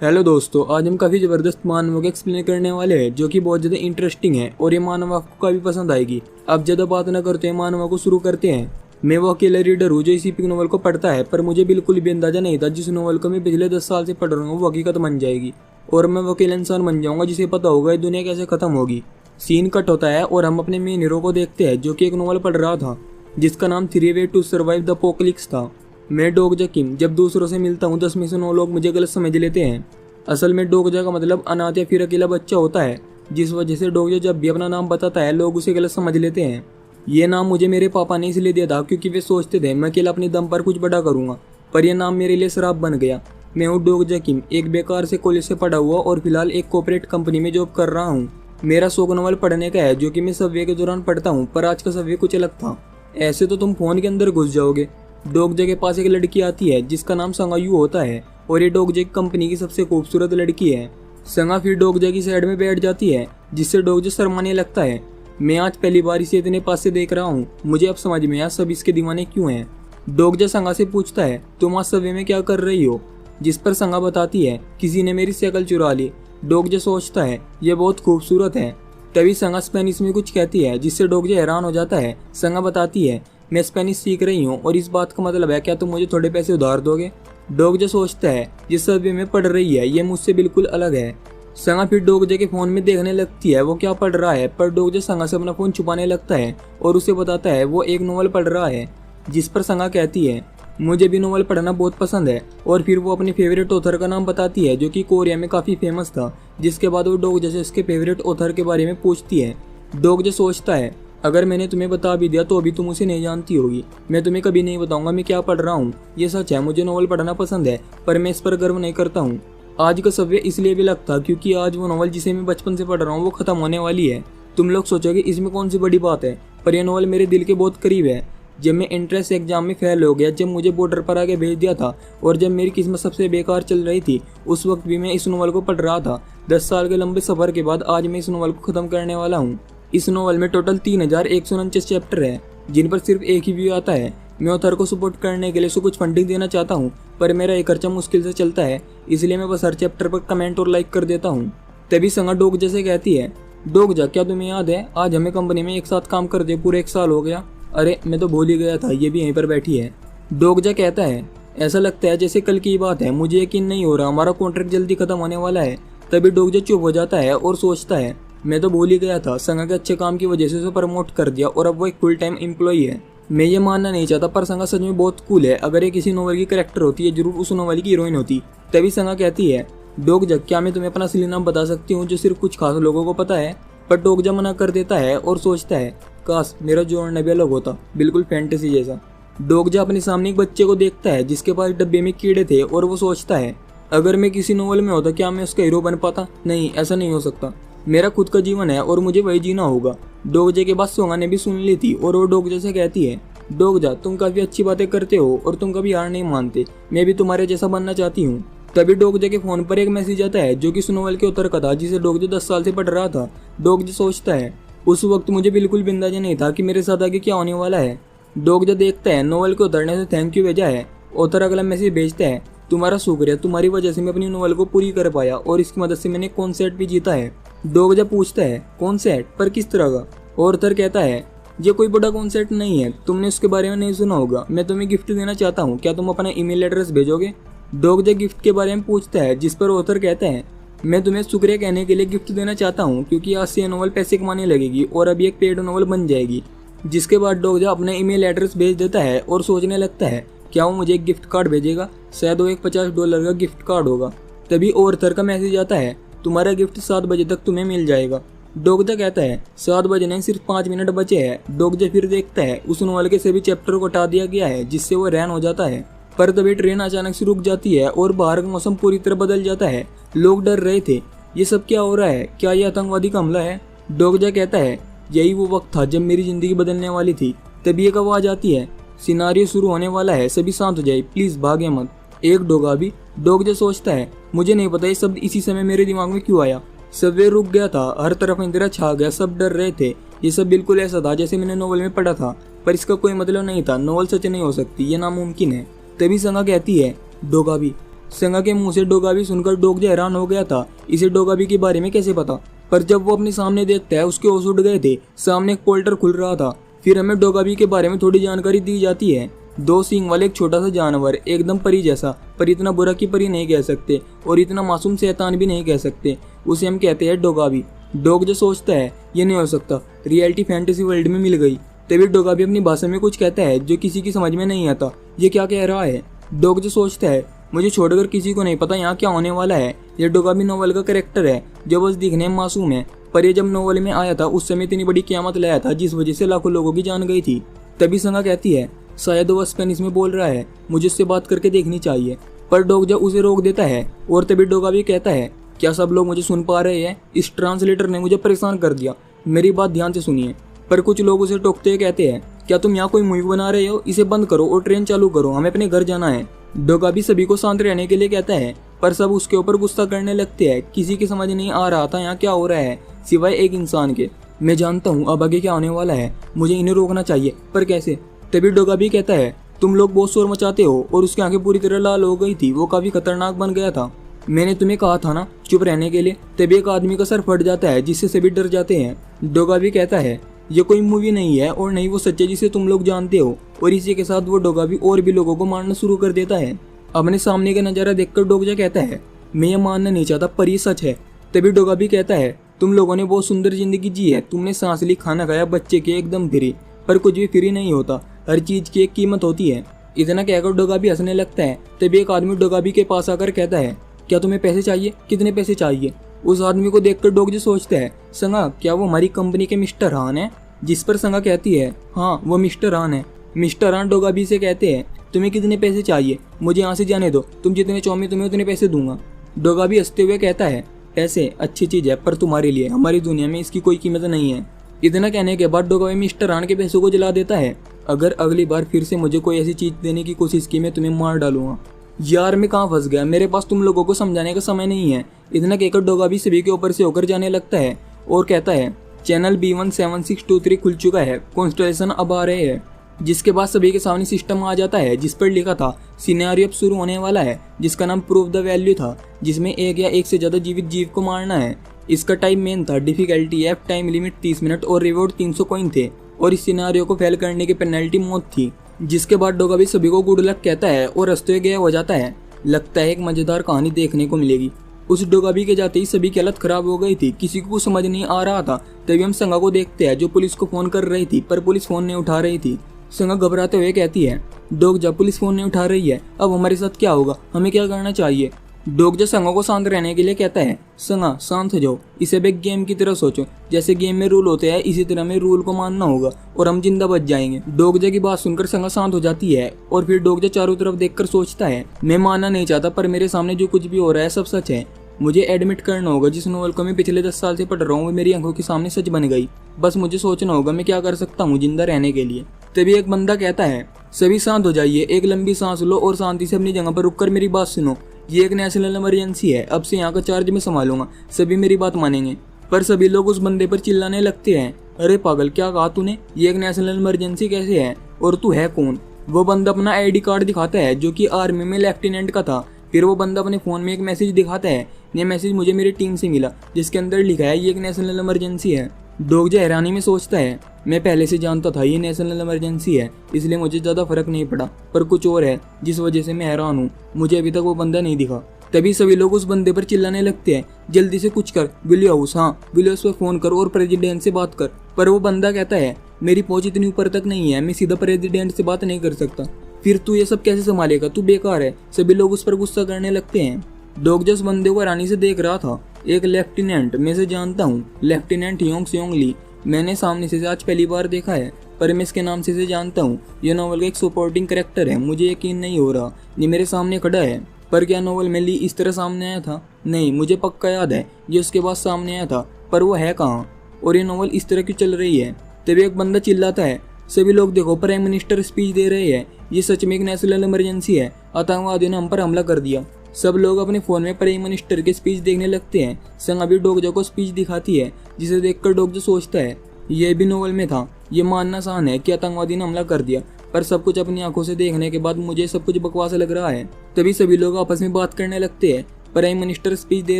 Hello दोस्तों, आज हम काफ़ी ज़बरदस्त मानव को एक्सप्लेन करने वाले हैं जो कि बहुत ज़्यादा इंटरेस्टिंग है और ये मानव आपको काफ़ी पसंद आएगी। अब ज़्यादा बात ना करते हैं, मानव को शुरू करते हैं। मैं वो अकेला रीडर हूँ जो इसी पिक नॉवल को पढ़ता है, पर मुझे बिल्कुल भी अंदाजा नहीं था जिस नॉवल को मैं पिछले 10 साल से पढ़ रहा हूँ वो हकीकत बन जाएगी और मैं वो अकेला इंसान बन जाऊँगा जिसे पता होगा ये दुनिया कैसे ख़त्म होगी। सीन कट होता है और हम अपने मेन हीरो को देखते हैं जो कि एक नॉवल पढ़ रहा था जिसका नाम 3 way to survive the apocalypse था। मैं डोगजा किम जब दूसरों से मिलता हूँ 10 में से 9 लोग मुझे गलत समझ लेते हैं। असल में डोगजा का मतलब अनाथ या फिर अकेला बच्चा होता है, जिस वजह से डोगजा जब भी अपना नाम बताता है लोग उसे गलत समझ लेते हैं। ये नाम मुझे मेरे पापा ने इसलिए दिया था क्योंकि वे सोचते थे मैं अकेला अपने दम पर कुछ बड़ा करूँगा, पर यह नाम मेरे लिए श्राप बन गया। मैं हूँ डोगजा किम, एक बेकार से कॉलेज से पढ़ा हुआ और फिलहाल एक कॉर्पोरेट कंपनी में जॉब कर रहा हूँ। मेरा शौक नॉवल पढ़ने का है जो कि मैं सब्वे के दौरान पढ़ता हूँ, पर आज का सब्वे कुछ अलग था। ऐसे तो तुम फोन के अंदर घुस जाओगे। डोगजा के पास एक लड़की आती है जिसका नाम संगायू होता है और ये डोगजा की कंपनी की सबसे खूबसूरत लड़की है। संगा फिर डोगजा की साइड में बैठ जाती है जिससे डोगजा शर्माने लगता है। मैं आज पहली बार इसे इतने पास से देख रहा हूँ, मुझे अब समझ में आया सब इसके दीवाने क्यों हैं। डोगजा संगा से पूछता है तुम आज सब्वे में क्या कर रही हो, जिस पर संगा बताती है किसी ने मेरी साइकिल चुरा ली। डोगजा सोचता है यह बहुत खूबसूरत है। तभी संगा स्पेनिश में कुछ कहती है जिससे डोगजा हैरान हो जाता है। संगा बताती है मैं स्पेनिश सीख रही हूँ और इस बात का मतलब है क्या तुम मुझे थोड़े पैसे उधार दोगे। डोगजा सोचता है जिस सब्वे में पढ़ रही है ये मुझसे बिल्कुल अलग है। संगा फिर डोगजा के फोन में देखने लगती है वो क्या पढ़ रहा है, पर डोगजा संगा से अपना फोन छुपाने लगता है और उसे बताता है वो एक नॉवल पढ़ रहा है। जिस पर संगा कहती है मुझे भी नॉवल पढ़ना बहुत पसंद है और फिर वो अपने फेवरेट ऑथर का नाम बताती है जो कि कोरिया में काफ़ी फेमस था। जिसके बाद वो डोगजा से उसके फेवरेट ऑथर के बारे में पूछती है। डोगजा सोचता है अगर मैंने तुम्हें बता भी दिया तो अभी तुम उसे नहीं जानती होगी। मैं तुम्हें कभी नहीं बताऊंगा मैं क्या पढ़ रहा हूँ। ये सच है, मुझे नॉवल पढ़ना पसंद है, पर मैं इस पर गर्व नहीं करता हूँ। आज का सब्वे इसलिए भी लगता क्योंकि आज वो नॉवल जिसे मैं बचपन से पढ़ रहा हूँ वो खत्म होने वाली है। तुम लोग सोचोगे इसमें कौन सी बड़ी बात है, पर यह नॉवल मेरे दिल के बहुत करीब है। जब मैं एंट्रेंस एग्जाम में फेल हो गया, जब मुझे बॉर्डर पर आगे भेज दिया था और जब मेरी किस्मत सबसे बेकार चल रही थी, उस वक्त भी मैं इस नॉवल को पढ़ रहा था। 10 साल के लंबे सफर के बाद आज मैं इस नॉवल को खत्म करने वाला हूँ। इस नॉवल में टोटल 3149 चैप्टर है जिन पर सिर्फ एक ही व्यू आता है। मैं ऑथर को सपोर्ट करने के लिए उसे कुछ फंडिंग देना चाहता हूँ, पर मेरा एक खर्चा मुश्किल से चलता है, इसलिए मैं बस हर चैप्टर पर कमेंट और लाइक कर देता हूँ। तभी संगा डोगजा से कहती है डोगजा क्या तुम्हें याद है आज हमें कंपनी में एक साथ काम करते पूरे 1 साल हो गया। अरे मैं तो भूल ही गया था, ये भी यहीं पर बैठी है। डोगजा कहता है ऐसा लगता है जैसे कल की बात है, मुझे यकीन नहीं हो रहा हमारा कॉन्ट्रैक्ट जल्दी खत्म होने वाला है। तभी डोगजा चुप हो जाता है और सोचता है मैं तो भूल ही गया था, संगा के अच्छे काम की वजह से उसे प्रमोट कर दिया और अब वो एक फुल टाइम एम्प्लॉई है। मैं ये मानना नहीं चाहता पर संगा सच में बहुत कूल है। अगर ये किसी नॉवल की कैरेक्टर होती है जरूर उस नॉवल की हीरोइन होती। तभी संगा कहती है डोगजा क्या मैं तुम्हें अपना असली नाम बता सकती हूँ जो सिर्फ कुछ खास लोगों को पता है। पर डोगजा मना कर देता है और सोचता है काश मेरा जोड़ना भी अलग होता, बिल्कुल फैंटेसी जैसा। डोगजा अपने सामने एक बच्चे को देखता है जिसके पास डब्बे में कीड़े थे और वो सोचता है अगर मैं किसी नॉवल में होता क्या मैं उसका हीरो बन पाता। नहीं, ऐसा नहीं हो सकता। मेरा खुद का जीवन है और मुझे वही जीना होगा। डोगजा के बाद सोंगा ने भी सुन ली थी और वो डोगजा से कहती है डोगजा तुम काफी अच्छी बातें करते हो और तुम कभी हार नहीं मानते, मैं भी तुम्हारे जैसा बनना चाहती हूँ। तभी डोगजा के फोन पर एक मैसेज आता है जो कि उस नॉवल के ऑथर का था जिसे डोगजा 10 साल से पढ़ रहा था। डोगजा सोचता है उस वक्त मुझे बिल्कुल भी अंदाजा नहीं था कि मेरे साथ आगे क्या होने वाला है। डोगजा देखता है नॉवल को उतरने से थैंक यू भेजा है। ऑथर अगला मैसेज भेजता है तुम्हारा शुक्रिया, तुम्हारी वजह से मैं अपनी नॉवल को पूरी कर पाया और इसकी मदद से मैंने कॉन्सर्ट भी जीता है। डोगजा पूछता है कॉन्सर्ट, पर किस तरह का। ऑथर कहता है ये कोई बड़ा कॉन्सर्ट नहीं है, तुमने उसके बारे में नहीं सुना होगा। मैं तुम्हें गिफ्ट देना चाहता हूँ, क्या तुम अपना ईमेल एड्रेस भेजोगे। डोगजा गिफ्ट के बारे में पूछता है जिस पर ऑथर कहता है मैं तुम्हें शुक्रिया कहने के लिए गिफ्ट देना चाहता हूँ क्योंकि आज से नॉवल पैसे कमाने लगेगी और अभी एक पेड नॉवल बन जाएगी। जिसके बाद डोगजा अपना ईमेल एड्रेस भेज देता है और सोचने लगता है क्या वो मुझे एक गिफ्ट कार्ड भेजेगा, शायद वो एक $50 का गिफ्ट कार्ड होगा। तभी ऑथर का मैसेज आता है तुम्हारा गिफ्ट 7 बजे तक तुम्हें मिल जाएगा। डोगजा कहता है 7 बजे नहीं, सिर्फ 5 मिनट बचे हैं। डोगजा फिर देखता है उस नॉवल के सभी चैप्टर को हटा दिया गया है जिससे वो हैरान हो जाता है। पर तभी ट्रेन अचानक से रुक जाती है और बाहर का मौसम पूरी तरह बदल जाता है। लोग डर रहे थे, ये सब क्या हो रहा है, क्या ये आतंकवादी का हमला है। डोगजा कहता है यही वो वक्त था जब मेरी जिंदगी बदलने वाली थी। तभी एक आवाज आती है सिनारियो शुरू होने वाला है, सभी शांत हो जाए, प्लीज भागे मत। एक डोगा भी। डोगजा सोचता है मुझे नहीं पता ये शब्द इसी समय मेरे दिमाग में क्यों आया। सब्वे रुक गया था, हर तरफ अंधेरा छा गया, सब डर रहे थे। ये सब बिल्कुल ऐसा था जैसे मैंने नॉवल में पढ़ा था, पर इसका कोई मतलब नहीं था। नॉवल सच नहीं हो सकती, ये नामुमकिन है। तभी संगा कहती है डोगा भी संगा के मुंह से डोगाबी सुनकर डोगजा हैरान हो गया था, इसे डोगाबी के बारे में कैसे पता। पर जब वो अपने सामने देखता है उसके होश उड़ गए थे। सामने एक पोल्टर खुल रहा था। फिर हमें डोगाबी के बारे में थोड़ी जानकारी दी जाती है। 2 सींग वाले एक छोटा सा जानवर, एकदम परी जैसा, पर इतना बुरा कि परी नहीं कह सकते और इतना मासूम शैतान भी नहीं कह सकते। उसे हम कहते हैं डोगाबी। डोग जो सोचता है ये नहीं हो सकता, रियलिटी फैंटेसी वर्ल्ड में मिल गई। तभी डोगाबी अपनी भाषा में कुछ कहता है जो किसी की समझ में नहीं आता, ये क्या कह रहा है। डोग जो सोचता है मुझे छोड़कर किसी को नहीं पता यहाँ क्या होने वाला है। यह डोगाबी नोवेल का कैरेक्टर है जो बस दिखने में मासूम है, पर ये जब नोवेल में आया था उस समय इतनी बड़ी क़यामत लाया था जिस वजह से लाखों लोगों की जान गई थी। तभी संगा कहती है शायद वो स्पेनिश में बोल रहा है, मुझे उससे बात करके देखनी चाहिए। पर डोग जब उसे रोक देता है और तभी डोगाबी कहता है क्या सब लोग मुझे सुन पा रहे हैं? इस ट्रांसलेटर ने मुझे परेशान कर दिया, मेरी बात ध्यान से सुनिए। पर कुछ लोग उसे टोकते हुए कहते हैं क्या तुम यहाँ कोई मूवी बना रहे हो? इसे बंद करो और ट्रेन चालू करो, हमें अपने घर जाना है। डोगाबी सभी को शांत रहने के लिए कहता है, पर सब उसके ऊपर गुस्सा करने लगते हैं। किसी की समझ नहीं आ रहा था यहाँ क्या हो रहा है सिवाय एक इंसान के। मैं जानता हूँ अब आगे क्या होने वाला है, मुझे इन्हें रोकना चाहिए, पर कैसे? तभी डोगाबी कहता है तुम लोग बहुत शोर मचाते हो, और उसकी आंखें पूरी तरह लाल हो गई थी, वो काफी खतरनाक बन गया था। मैंने तुम्हें कहा था ना चुप रहने के लिए। तभी एक आदमी का सर फट जाता है जिससे सभी डर जाते हैं। डोगाबी कहता है ये कोई मूवी नहीं है और नहीं वो सच्चे जिसे तुम लोग जानते हो। और इसी के साथ वो डोगाबी और भी लोगों को मारना शुरू कर देता है। अपने सामने का नजारा देखकर डोगजा कहता है मैं ये मानना नहीं चाहता पर ये सच है। तभी डोगाबी कहता है तुम लोगों ने बहुत सुंदर जिंदगी जी है, तुमने सांस ली, खाना खाया, बच्चे के एकदम फ्री। पर कुछ भी फ्री नहीं होता, हर चीज की एक कीमत होती है। इतना कहकर डोगाबी हंसने लगता है। तभी एक आदमी डोगाबी के पास आकर कहता है क्या तुम्हें पैसे चाहिए? कितने पैसे चाहिए? उस आदमी को देखकर डोगजा सोचता है संगा क्या वो हमारी कंपनी के मिस्टर हान है? जिस पर संगा कहती है हाँ वो मिस्टर हान है। मिस्टर हान डोगाबी से कहते हैं तुम्हें कितने पैसे चाहिए? मुझे यहाँ से जाने दो, तुम जितने चाहो तुम्हें उतने पैसे दूंगा। डोगाबी हंसते हुए कहता है पैसे अच्छी चीज है पर तुम्हारे लिए, हमारी दुनिया में इसकी कोई कीमत नहीं है। इतना कहने के बाद डोगाबी मिस्टर हान के पैसों को जला देता है। अगर अगली बार फिर से मुझे कोई ऐसी चीज देने की कोशिश की मैं तुम्हें मार डालूंगा। यार मैं कहाँ फंस गया, मेरे पास तुम लोगों को समझाने का समय नहीं है। इतना कहकर डोगाबी सभी के ऊपर से होकर जाने लगता है और कहता है चैनल B17623 खुल चुका है, कॉन्स्टेलेशन अब आ रहे हैं। जिसके बाद सभी के सामने सिस्टम आ जाता है जिस पर लिखा था सिनेरियो अब शुरू होने वाला है, जिसका नाम प्रूव द वैल्यू था, जिसमें एक या एक से ज्यादा जीवित जीव को मारना है। इसका टाइम मेन था, difficulty F, time limit 30 minute और रिवॉर्ड 300 कॉइन थे। और इस सिनेरियो को फेल करने की पेनल्टी मौत थी। जिसके बाद डोगाबी सभी को गुड लक कहता है और रास्ते में गया हो जाता है। लगता है एक मजेदार कहानी देखने को मिलेगी। उस डोगाबी के जाते ही सभी की हालत खराब हो गई थी, किसी को कुछ समझ नहीं आ रहा था। तभी हम संगा को देखते हैं जो पुलिस को फोन कर रही थी, पर पुलिस फोन नहीं उठा रही थी। संगा घबराते हुए कहती है डोगजा पुलिस फोन नहीं उठा रही है, अब हमारे साथ क्या होगा, हमें क्या करना चाहिए? डोगजा संगा को शांत रहने के लिए कहता है संगा शांत हो जाओ, इसे भी एक गेम की तरह सोचो, जैसे गेम में रूल होते हैं इसी तरह में रूल को मानना होगा और हम जिंदा बच जाएंगे। डोगजा की बात सुनकर संगा शांत हो जाती है और फिर डोगजा चारों तरफ देखकर सोचता है मैं मानना नहीं चाहता पर मेरे सामने जो कुछ भी हो रहा है सब सच है। मुझे एडमिट करना होगा जिस नोवेल को मैं पिछले 10 साल से पढ़ रहा हूँ वो मेरी आंखों के सामने सच बन गई। बस मुझे सोचना होगा मैं क्या कर सकता हूँ जिंदा रहने के लिए। तभी एक बंदा कहता है सभी शांत हो जाइए, एक लंबी सांस लो और शांति से अपनी जगह पर रुककर मेरी बात सुनो। ये एक नेशनल इमरजेंसी है, अब से यहाँ का चार्ज मैं संभालूंगा, सभी मेरी बात मानेंगे। पर सभी लोग उस बंदे पर चिल्लाने लगते हैं अरे पागल क्या कहा तूने, ये एक नेशनल इमरजेंसी कैसे है और तू है कौन? वो बंदा अपना ID कार्ड दिखाता है जो कि आर्मी में लेफ्टिनेंट का था। फिर वो बंदा अपने फोन में एक मैसेज दिखाता है, ये मैसेज मुझे मेरी टीम से मिला, जिसके अंदर लिखा है ये एक नेशनल इमरजेंसी है। डोगजा हैरानी में सोचता है मैं पहले से जानता था ये नेशनल इमरजेंसी है, इसलिए मुझे ज्यादा फर्क नहीं पड़ा, पर कुछ और है जिस वजह से मैं हैरान हूँ, मुझे अभी तक वो बंदा नहीं दिखा। तभी सभी लोग उस बंदे पर चिल्लाने लगते हैं जल्दी से कुछ कर, विलियो हाउस, हाँ विलियो हाउस पर फोन कर और प्रेसिडेंट से बात कर। पर वो बंदा कहता है मेरी पहुंच इतनी ऊपर तक नहीं है, मैं सीधा प्रेसिडेंट से बात नहीं कर सकता। फिर तू ये सब कैसे संभालेगा, तू बेकार है। सभी लोग उस पर गुस्सा करने लगते हैं। डोगजा उस बंदे को हैरानी से देख रहा था। एक लेफ्टिनेंट, मैं इसे जानता हूँ, लेफ्टिनेंट योंग सेयोंग ली। मैंने सामने से आज पहली बार देखा है, पर मैं इसके नाम से इसे जानता हूँ। ये नॉवल का एक सपोर्टिंग कैरेक्टर है, मुझे यकीन नहीं हो रहा ये मेरे सामने खड़ा है। पर क्या नॉवल में ली इस तरह सामने आया था? नहीं, मुझे पक्का याद है ये उसके बाद सामने आया था, पर वो है कहाँ और ये नॉवल इस तरह क्यों चल रही है? तभी एक बंदा चिल्लाता है सभी लोग देखो, प्राइम मिनिस्टर स्पीच दे रहे हैं, ये सच में एक नेशनल इमरजेंसी है, आतंकवादियों ने हम पर हमला कर दिया। सब लोग अपने फोन में प्राइम मिनिस्टर के स्पीच देखने लगते हैं। संग अभी डोगजा को स्पीच दिखाती है, जिसे देखकर डोगजा सोचता है ये भी नोवेल में था। ये मानना आसान है कि आतंकवादी ने हमला कर दिया, पर सब कुछ अपनी आंखों से देखने के बाद मुझे सब कुछ बकवास लग रहा है। तभी सभी लोग आपस में बात करने लगते हैं। प्राइम मिनिस्टर स्पीच दे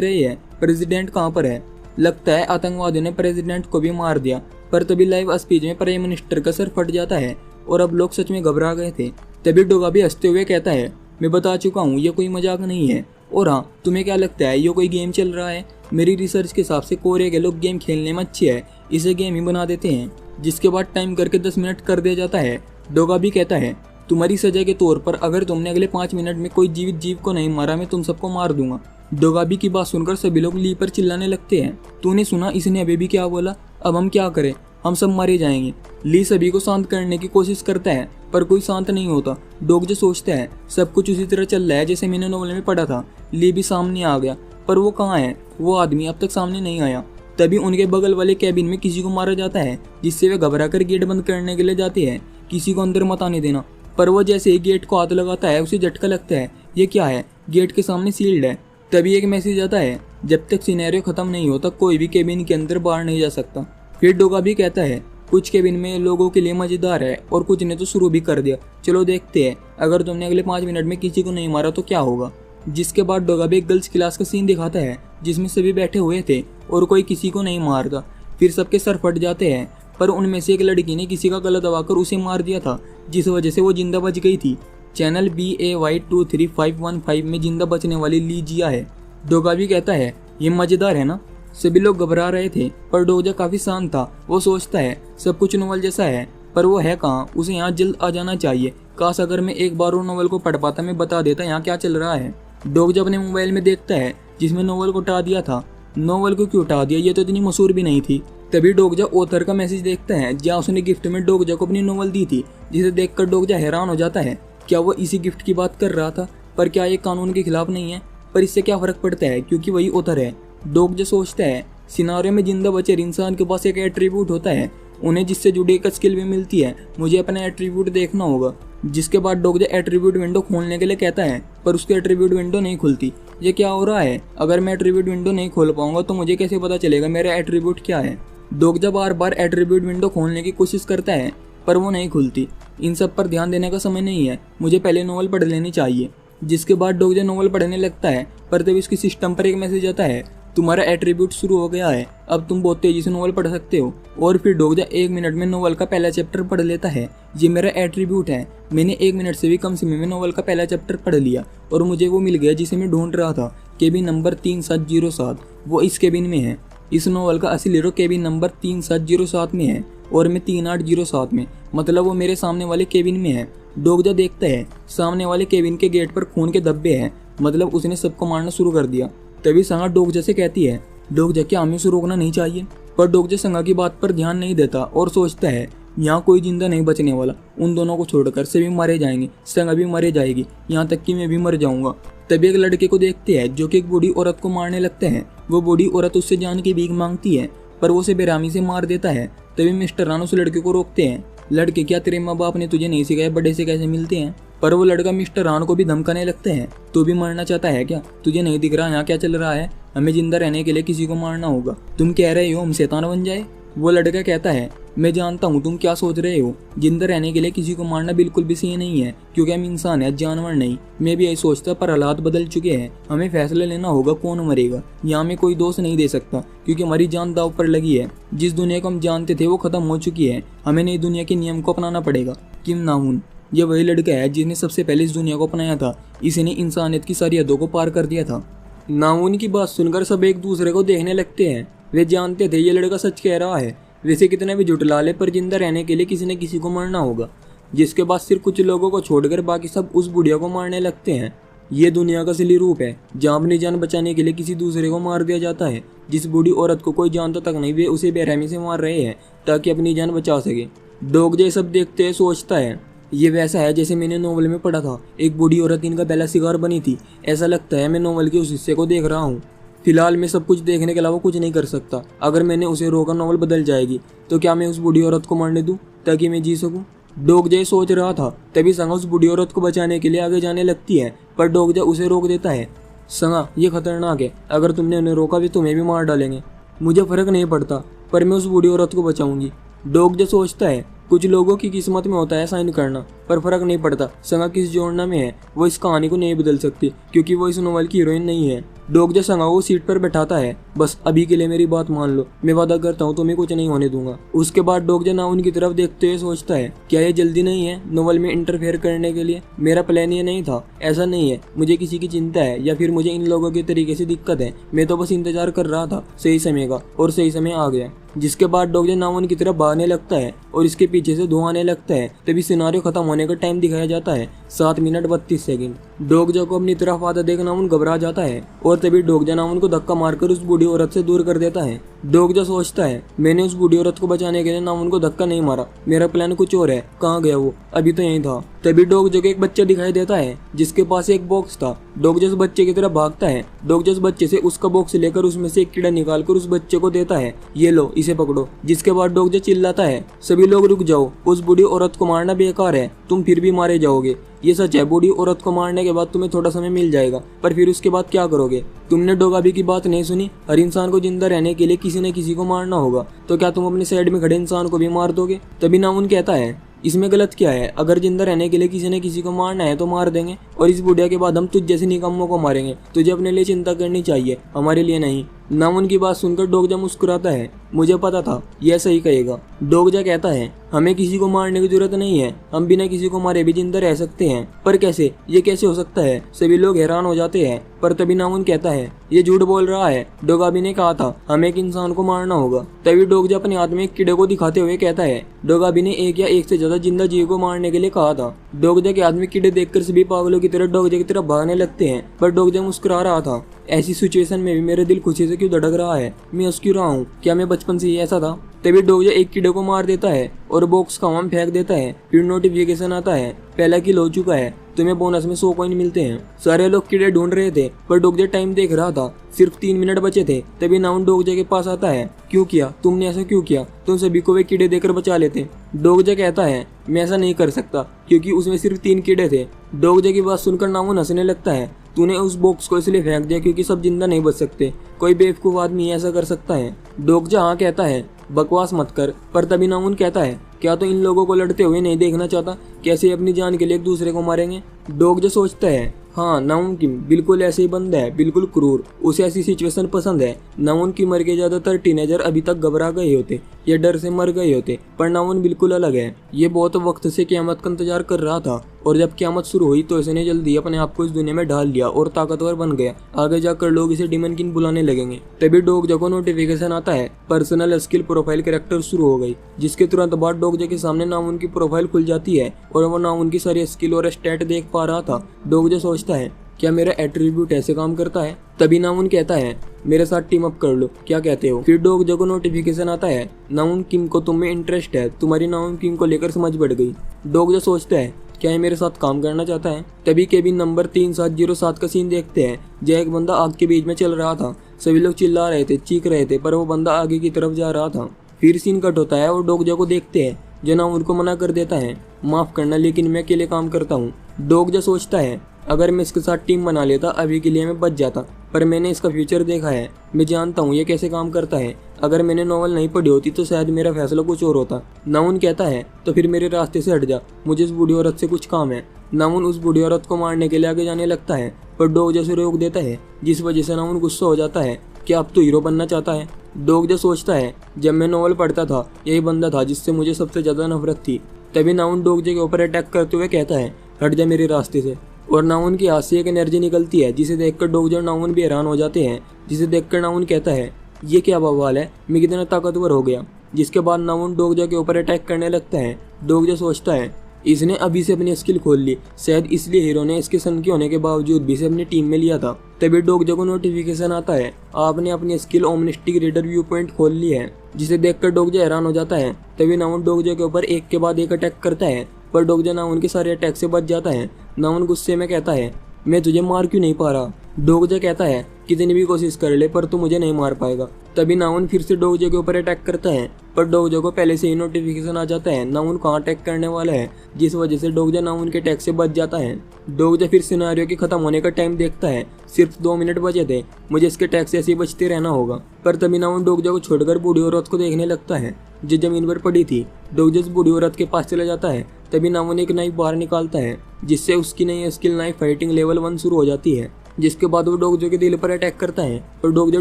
रही है, प्रेसिडेंट कहाँ पर है? लगता है आतंकवादियों ने प्रेसिडेंट को भी मार दिया। पर तभी लाइव स्पीच में प्राइम मिनिस्टर का सर फट जाता है और अब लोग सच में घबरा गए थे। तभी डोगा भी हंसते हुए कहता है, मैं बता चुका हूँ ये कोई मजाक नहीं है। और हाँ, तुम्हें क्या लगता है ये कोई गेम चल रहा है? मेरी रिसर्च के हिसाब से कोरिया के लोग गेम खेलने में अच्छे हैं, इसे गेम ही बना देते हैं। जिसके बाद टाइम करके 10 मिनट कर दिया जाता है। डोगा भी कहता है, तुम्हारी सजा के तौर पर अगर तुमने अगले 5 मिनट में कोई जीवित जीव को नहीं मारा, मैं तुम सबको मार दूंगा। डोगाबी की बात सुनकर सभी लोग ली पर चिल्लाने लगते हैं। तूने सुना इसने अभी भी क्या बोला? अब हम क्या करें? हम सब मारे जाएंगे। ली सभी को शांत करने की कोशिश करता है पर कोई शांत नहीं होता। डोग जो सोचता है सब कुछ उसी तरह चल रहा है जैसे मैंने नोवेल में पढ़ा था। ली भी सामने आ गया पर वो कहाँ है? वो आदमी अब तक सामने नहीं आया। तभी उनके बगल वाले कैबिन में किसी को मारा जाता है, जिससे वे घबरा कर गेट बंद करने के लिए जाते हैं। किसी को अंदर मत आने देना। पर वो जैसे ही गेट को हाथ लगाता है उसे झटका लगता है। ये क्या है? गेट के सामने सील्ड है। तभी एक मैसेज आता है, जब तक सिनेरियो खत्म नहीं होता कोई भी केबिन के अंदर बाहर नहीं जा सकता। फिर डोगा भी कहता है, कुछ केबिन में लोगों के लिए मजेदार है और कुछ ने तो शुरू भी कर दिया। चलो देखते हैं, अगर तुमने अगले 5 मिनट में किसी को नहीं मारा तो क्या होगा। जिसके बाद डोगा भी एक गर्ल्स क्लास का सीन दिखाता है जिसमें सभी बैठे हुए थे और कोई किसी को नहीं मारता। फिर सबके सर फट जाते हैं पर उनमें से एक लड़की ने किसी का गला दबाकर उसे मार दिया था, जिस वजह से वो जिंदा बच गई थी। चैनल BAY23515 में जिंदा बचने वाली ली जिया है। डोगा भी कहता है, ये मजेदार है ना? सभी लोग घबरा रहे थे पर डोजा काफी शांत था। वो सोचता है सब कुछ नोवेल जैसा है पर वो है कहाँ? उसे यहाँ जल्द आ जाना चाहिए। काश अगर मैं एक बार वो नोवेल को पढ़ पाता, मैं बता देता यहाँ क्या चल रहा है। डोग जब अपने मोबाइल में देखता है जिसमें नोवेल को हटा दिया था। नोवेल को क्यों हटा दिया? ये तो इतनी मशहूर भी नहीं थी। तभी डोगजा ऑथर का मैसेज देखता है जहाँ उसने गिफ्ट में डोगजा को अपनी नोवेल दी थी, जिसे देखकर डोगजा हैरान हो जाता है। क्या वो इसी गिफ्ट की बात कर रहा था? पर क्या ये कानून के खिलाफ नहीं है? पर इससे क्या फर्क पड़ता है क्योंकि वही ऑथर है। डोगजा सोचता है सिनारियो में जिंदा बचे इंसान के पास एक एट्रीब्यूट होता है, उन्हें जिससे जुड़ी एक स्किल भी मिलती है। मुझे अपना एट्रीब्यूट देखना होगा। जिसके बाद डोगजा एट्रीब्यूट विंडो खोलने के लिए कहता है पर उसकी एट्रीब्यूट विंडो नहीं खुलती। ये क्या हो रहा है? अगर मैं एट्रीब्यूट विंडो नहीं खोल पाऊंगा तो मुझे कैसे पता चलेगा मेरा एट्रीब्यूट क्या है? डोगजा बार बार एट्रीब्यूट विंडो खोलने की कोशिश करता है पर वो नहीं खुलती। इन सब पर ध्यान देने का समय नहीं है, मुझे पहले नोवेल पढ़ लेनी चाहिए। जिसके बाद डोगजा नोवेल पढ़ने लगता है पर तभी उसकी सिस्टम पर एक मैसेज आता है, तुम्हारा एट्रीब्यूट शुरू हो गया है, अब तुम बहुत तेजी से नोवेल पढ़ सकते हो। और फिर डोगजा 1 मिनट में नोवेल का पहला चैप्टर पढ़ लेता है। ये मेरा एट्रीब्यूट है। मैंने 1 मिनट से भी कम समय में नोवेल का पहला चैप्टर पढ़ लिया और मुझे वो मिल गया जिसे मैं ढूंढ रहा था। केबिन नंबर 3707, वो इस केबिन में है। इस नोवेल का असली हीरो केबिन नंबर 3707 में है और मैं 3807 में, मतलब वो मेरे सामने वाले केबिन में है। डोगजा देखता है सामने वाले केबिन के गेट पर खून के धब्बे हैं, मतलब उसने सबको मारना शुरू कर दिया। तभी संगा डोगजा से कहती है, डोगजा क्या हमें उसे रोकना नहीं चाहिए? पर डोगजा संगा की बात पर ध्यान नहीं देता और सोचता है यहाँ कोई जिंदा नहीं बचने वाला, उन दोनों को छोड़कर सभी मारे जाएंगे, संगा भी मरे जाएगी, यहाँ तक कि मैं भी मर जाऊंगा। तभी एक लड़के को देखते हैं जो कि एक बूढ़ी औरत को मारने लगते हैं। वो बूढ़ी औरत उससे जान की भीख मांगती है पर वो उसे बेरामी से मार देता है। तभी मिस्टर रान उस लड़के को रोकते हैं, लड़के क्या तेरे माँ बाप ने तुझे नहीं सिखाया बड़े से कैसे मिलते हैं? पर वो लड़का मिस्टर रान को भी धमकाने लगते हैं, तू भी मरना चाहता है क्या? तुझे नहीं दिख रहा यहाँ क्या चल रहा है? हमें जिंदा रहने के लिए किसी को मारना होगा। तुम कह रहे हो हम शैतान बन जाए? वो लड़का कहता है, मैं जानता हूँ तुम क्या सोच रहे हो, जिंदा रहने के लिए किसी को मारना बिल्कुल भी सही नहीं है क्योंकि हम इंसान है, जानवर नहीं। मैं भी यही सोचता पर हालात बदल चुके हैं, हमें फैसला लेना होगा कौन मरेगा। यहाँ में कोई दोष नहीं दे सकता क्योंकि हमारी जान दांव पर लगी है। जिस दुनिया को हम जानते थे वो खत्म हो चुकी है, हमें नई दुनिया के नियम को अपनाना पड़ेगा। किम नाहून, ये वही लड़का है जिसने सबसे पहले इस दुनिया को अपनाया था। इसने इंसानियत की सारी हदों को पार कर दिया था। नाहून की बात सुनकर सब एक दूसरे को देखने लगते हैं। वे जानते थे ये लड़का सच कह रहा है, वैसे कितने भी झुठला ले पर जिंदा रहने के लिए किसी न किसी को मरना होगा। जिसके बाद सिर्फ कुछ लोगों को छोड़कर बाकी सब उस बुढ़िया को मारने लगते हैं। ये दुनिया का असली रूप है जहाँ अपनी जान बचाने के लिए किसी दूसरे को मार दिया जाता है। जिस बूढ़ी औरत को कोई जानता तक नहीं, वे उसे बेरहमी से मार रहे हैं ताकि अपनी जान बचा सके। डोग ये सब देखते सोचता है ये वैसा है जैसे मैंने नोवेल में पढ़ा था, एक बूढ़ी औरत इनका पहला शिकार बनी थी। ऐसा लगता है मैं नोवेल के उस हिस्से को देख रहा हूँ। फिलहाल मैं सब कुछ देखने के अलावा कुछ नहीं कर सकता। अगर मैंने उसे रोका नोवेल बदल जाएगी, तो क्या मैं उस बूढ़ी औरत को मरने दूं ताकि मैं जी सकूं? डोगजा सोच रहा था तभी संगा उस बूढ़ी औरत को बचाने के लिए आगे जाने लगती है पर डोगजा उसे रोक देता है। संगा ये खतरनाक है, अगर तुमने उन्हें रोका भी तुम्हें भी मार डालेंगे। मुझे फर्क नहीं पड़ता पर मैं उस बूढ़ी औरत को बचाऊंगी। डोगजा सोचता है कुछ लोगों की किस्मत में होता है साइन करना, पर फर्क नहीं पड़ता संगा किस जोड़ना में है, वो इस कहानी को नहीं बदल सकती क्योंकि वो इस नोवेल की हीरोइन नहीं है। डोगजा संगा को सीट पर बैठाता है। बस अभी के लिए मेरी बात मान लो, मैं वादा करता हूँ तुम्हें कुछ नहीं होने दूंगा। उसके बाद डोगजा नाउन की तरफ देखते हुए सोचता है, क्या ये जल्दी नहीं है नोवेल में इंटरफेयर करने के लिए? मेरा प्लान ये नहीं था, ऐसा नहीं है। मुझे किसी की चिंता है या फिर मुझे इन लोगों के तरीके से दिक्कत है। मैं तो बस इंतजार कर रहा था सही समय का, और सही समय आ गया। जिसके बाद डोगजा नाउन की तरफ भागने लगता है और इसके पीछे से धुआं आने लगता है। तभी सिनारियो खत्म होने का टाइम दिखाया जाता है 7 मिनट 32 सेकंड। डोगजा को अपनी तरफ आता देख नाउन घबरा जाता है और तभी डोगजा नाउन को धक्का मारकर उस बूढ़ी औरत से दूर कर देता है। डोगजा सोचता है, मैंने उस बूढ़ी औरत को बचाने के लिए नाउन को धक्का नहीं मारा, मेरा प्लान कुछ और है। कहाँ गया वो? अभी तो यहीं था। तभी डोगजा को एक बच्चा दिखाई देता है जिसके पास एक बॉक्स था। डोगजा उस बच्चे की तरफ भागता है। डोगजा उस बच्चे से उसका बॉक्स लेकर उसमें से एक कीड़ा निकालकर उस बच्चे को देता है, ये लो इसे पकड़ो। जिसके बाद डोगजा चिल्लाता है, सभी लोग रुक जाओ, उस बूढ़ी औरत को मारना बेकार है, तुम फिर भी मारे जाओगे। ये सच है, बूढ़ी औरत को मारने के बाद तुम्हें थोड़ा समय मिल जाएगा, पर फिर उसके बाद क्या करोगे? तुमने डोगाबी की बात नहीं सुनी? हर इंसान को जिंदा रहने के लिए किसी न किसी को मारना होगा, तो क्या तुम अपने साइड में खड़े इंसान को भी मार दोगे? तभी नाउन कहता है, इसमें गलत क्या है? अगर जिंदा रहने के लिए किसी न किसी को मारना है तो मार देंगे, और इस बुढ़िया के बाद हम तुझ जैसे निकम्मों को मारेंगे। तुझे अपने लिए चिंता करनी चाहिए, हमारे लिए नहीं। नाउन की बात सुनकर डोगजा मुस्कुराता है, मुझे पता था यह सही कहेगा। डोगजा कहता है, हमें किसी को मारने की जरूरत नहीं है, हम बिना किसी को मारे भी जिंदा रह सकते हैं। पर कैसे? ये कैसे हो सकता है? सभी लोग हैरान हो जाते हैं। पर तभी नाउन कहता है, ये झूठ बोल रहा है, डोगाबी ने कहा था हमें एक इंसान को मारना होगा। तभी डोगजा अपने हाथ में एक कीड़े को दिखाते हुए कहता है, डोगाबी ने एक या एक से ज्यादा जिंदा जीव को मारने के लिए कहा था। डोगजा के हाथ में कीड़े देखकर सभी पागलों की तरह डोगजा की तरफ भागने लगते हैं, पर डोगजा मुस्कुरा रहा था। ऐसी सिचुएशन में भी मेरे दिल खुशी से क्यों धड़क रहा है? मैं हंस क्यों रहा हूँ? क्या मैं बचपन से ही ऐसा था? तभी डोगजा एक कीड़े को मार देता है और बॉक्स का वहां फेंक देता है। फिर नोटिफिकेशन आता है, पहला किल हो चुका है, तुम्हें बोनस में 100 कॉइन मिलते हैं। सारे लोग कीड़े ढूंढ रहे थे पर डोगजा टाइम देख रहा था, सिर्फ 3 मिनट बचे थे। तभी नाउन डोगजा के पास आता है, क्यों किया तुमने ऐसा? क्यों किया? तुम सभी को वे कीड़े देकर बचा लेते। डोगजा कहता है, मैं ऐसा नहीं कर सकता क्योंकि उसमें सिर्फ 3 कीड़े थे। डोगजा की बात सुनकर नाउन हंसने लगता है, तूने उस बॉक्स को इसलिए फेंक दिया क्योंकि सब जिंदा नहीं बच सकते, कोई बेवकूफ आदमी ऐसा कर सकता है। डोगजा हाँ कहता है, बकवास मत कर। पर तभी नाउन कहता है, क्या तो इन लोगों को लड़ते हुए नहीं देखना चाहता? कैसे अपनी जान के लिए एक दूसरे को मारेंगे? डोगजा सोचता है, हाँ नाउन किम बिल्कुल ऐसे ही बंदा है, बिल्कुल क्रूर, उसे ऐसी सिचुएशन पसंद है। नाउन की मर के ज्यादातर टीनेजर अभी तक घबरा गए होते या डर से मर गए होते, पर नाउन बिल्कुल अलग है। ये बहुत वक्त से क़यामत का इंतजार कर रहा था, और जब क़यामत शुरू हुई तो इसने जल्दी अपने आप को इस दुनिया में ढाल लिया और ताकतवर बन गया। आगे जाकर लोग इसे डीमन किंग बुलाने लगेंगे। तभी डोगजा को नोटिफिकेशन आता है, पर्सनल स्किल प्रोफाइल कैरेक्टर शुरू हो गई, जिसके तुरंत बाद डोगजा के सामने नाउन की प्रोफाइल खुल जाती है और वो नाउन की सारी स्किल और स्टैट देख पा रहा था। डोगजा सोचता है, क्या मेरा एट्रीब्यूट ऐसे काम करता है? तभी नाउन कहता है, मेरे साथ टीम अप कर लो, क्या कहते हो? फिर डोगजा को नोटिफिकेशन आता है, नाउन किम को तुम में इंटरेस्ट है, तुम्हारी नाउन किम को लेकर समझ बढ़ गई। डोगजा सोचता है, क्या ये मेरे साथ काम करना चाहता है? तभी केबिन नंबर 3707 का सीन देखते हैं, जहाँ एक बंदा आग के बीच में चल रहा था। सभी लोग चिल्ला रहे थे, चीख रहे थे, पर वो बंदा आगे की तरफ जा रहा था। फिर सीन कट होता है और डोगजा को देखते हैं, जो नाउन को मना कर देता है, माफ करना लेकिन मैं अकेले काम करता हूँ। डोगजा सोचता है, अगर मैं इसके साथ टीम बना लेता अभी के लिए मैं बच जाता, पर मैंने इसका फ्यूचर देखा है, मैं जानता हूँ ये कैसे काम करता है। अगर मैंने नॉवल नहीं पढ़ी होती तो शायद मेरा फैसला कुछ और होता। नाउन कहता है, तो फिर मेरे रास्ते से हट जा, मुझे इस बूढ़ी औरत से कुछ काम है। नाउन उस बूढ़ी औरत को मारने के लिए आगे जाने लगता है, पर डोगजा से रोक देता है, जिस वजह से नाउन गुस्सा हो जाता है। क्या अब तो हीरो बनना चाहता है? डोगजा सोचता है, जब मैं नॉवल पढ़ता था यही बंदा था जिससे मुझे सबसे ज्यादा नफरत थी। तभी नाउन डोगजा के ऊपर अटैक करते हुए कहता है, हट जा मेरे रास्ते से। और नाउन की हाथ से एक एनर्जी निकलती है, जिसे देखकर डोगजा और नाउन भी हैरान हो जाते हैं। जिसे देखकर नाउन कहता है, ये क्या बवाल है, मैं कितना ताकतवर हो गया। जिसके बाद नाउन डोगजा के ऊपर अटैक करने लगता है। डोगजा सोचता है, इसने अभी से अपनी स्किल खोल ली, शायद इसलिए हीरो ने इसके सन के होने के बावजूद भी इसे अपनी टीम में लिया था। तभी डोगजा को नोटिफिकेशन आता है, आपने अपनी स्किल ओमनिस्टिक रीडर व्यू पॉइंट खोल ली है। जिसे देखकर डोगजा हैरान हो जाता है। तभी नाउन डोगजा के ऊपर एक के बाद एक अटैक करता है, पर डोगजा नाउन के सारे अटैक से बच जाता है। नाउन गुस्से में कहता है, मैं तुझे मार क्यों नहीं पा रहा? डोगजा कहता है, कितनी भी कोशिश कर ले पर तू मुझे नहीं मार पाएगा। तभी नाउन फिर से डोगजा के ऊपर अटैक करता है, पर डोगजा को पहले से ही नोटिफिकेशन आ जाता है नाउन कहाँ अटैक करने वाला है, जिस वजह से डोगजा नाउन के अटैक से बच जाता है। डोगजा फिर सिनेरियो के खत्म होने का टाइम देखता है, सिर्फ 2 मिनट बचे थे, मुझे इसके अटैक से ऐसे ही बचते रहना होगा। पर तभी नाउन डोगजा को छोड़कर बूढ़ी औरत को देखने लगता है जो जमीन पर पड़ी थी। डोगजा बूढ़ी औरत के पास चला जाता है। तभी नामुन एक नाइफ बाहर निकालता है, जिससे उसकी नई स्किल नाइफ फाइटिंग लेवल 1 शुरू हो जाती है। जिसके बाद वो डोगजो के दिल पर अटैक करता है और डोगजो